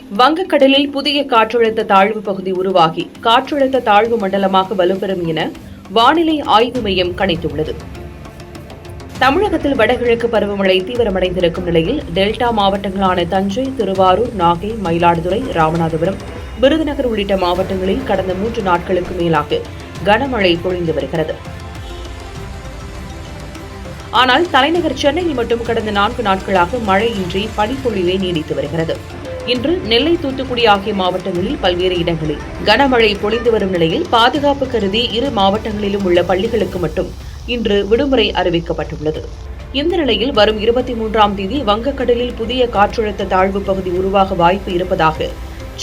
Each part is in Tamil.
வங்கக்கடலில் புதிய காற்றழுத்த தாழ்வு பகுதி உருவாகி காற்றழுத்த தாழ்வு மண்டலமாக வலுப்பெறும் என வானிலை ஆய்வு மையம் கணித்துள்ளது. தமிழகத்தில் வடகிழக்கு பருவமழை தீவிரமடைந்திருக்கும் நிலையில் டெல்டா மாவட்டங்களான தஞ்சை, திருவாரூர், நாகை, மயிலாடுதுறை, ராமநாதபுரம், விருதுநகர் உள்ளிட்ட மாவட்டங்களில் கடந்த 3 நாட்களுக்கு மேலாக கனமழை பொழிந்து வருகிறது. ஆனால் தலைநகர் சென்னையில் மட்டும் கடந்த 4 நாட்களாக மழையின்றி பனிப்பொழிவே நீடித்து வருகிறது. இன்று நெல்லை, தூத்துக்குடி ஆகிய மாவட்டங்களில் பல்வேறு இடங்களில் கனமழை பொழிந்து வரும் நிலையில் பாதுகாப்பு கருதி இரு மாவட்டங்களிலும் உள்ள பள்ளிகளுக்கு மட்டும் இன்று விடுமுறை அறிவிக்கப்பட்டுள்ளது. இந்த நிலையில் வரும் 23ஆம் தேதி வங்கக்கடலில் புதிய காற்றழுத்த தாழ்வு பகுதி உருவாக வாய்ப்பு இருப்பதாக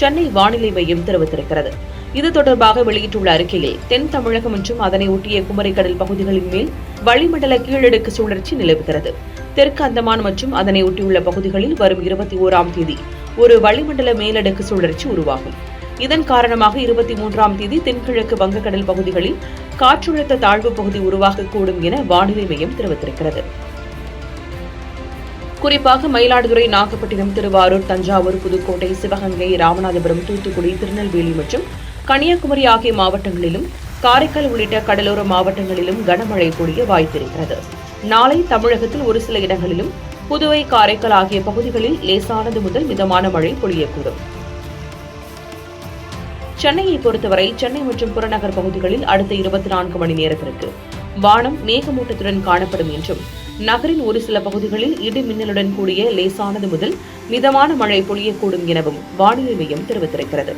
சென்னை வானிலை மையம் தெரிவித்திருக்கிறது. இது தொடர்பாக வெளியிட்டுள்ள அறிக்கையில் தென் தமிழகம் மற்றும் அதனை ஒட்டிய குமரிக்கடல் பகுதிகளின் மேல் வளிமண்டல கீழடுக்கு சுழற்சி நிலவுகிறது. தெற்கு அந்தமான் மற்றும் அதனை ஒட்டியுள்ள பகுதிகளில் வரும் 21ஆம் தேதி ஒரு வளிமண்டல மேலடுக்கு சுழற்சி உருவாகும். இதன் காரணமாக 23ஆம் தேதி தென்கிழக்கு வங்கக்கடல் பகுதிகளில் காற்றழுத்த தாழ்வு பகுதி உருவாகக்கூடும் என வானிலை மையம் தெரிவித்திருக்கிறது. குறிப்பாக மயிலாடுதுறை, நாகப்பட்டினம், திருவாரூர், தஞ்சாவூர், புதுக்கோட்டை, சிவகங்கை, ராமநாதபுரம், தூத்துக்குடி, திருநெல்வேலி மற்றும் கன்னியாகுமரி ஆகிய மாவட்டங்களிலும் காரைக்கால் உள்ளிட்ட கடலோர மாவட்டங்களிலும் கனமழை பொழிய வாய்ப்பிருக்கிறது. நாளை தமிழகத்தில் ஒரு சில இடங்களிலும் புதுவை, காரைக்கால் ஆகிய பகுதிகளில் லேசானது முதல் மிதமான மழை பொழியக்கூடும். சென்னையை பொறுத்தவரை சென்னை மற்றும் புறநகர் பகுதிகளில் அடுத்த 24 மணி நேரத்திற்கு வானம் மேகமூட்டத்துடன் காணப்படும் என்றும் நகரின் ஒரு சில பகுதிகளில் இடி மின்னலுடன் கூடிய லேசானது முதல் மிதமான மழை பொழியக்கூடும் எனவும் வானிலை மையம் தெரிவித்திருக்கிறது.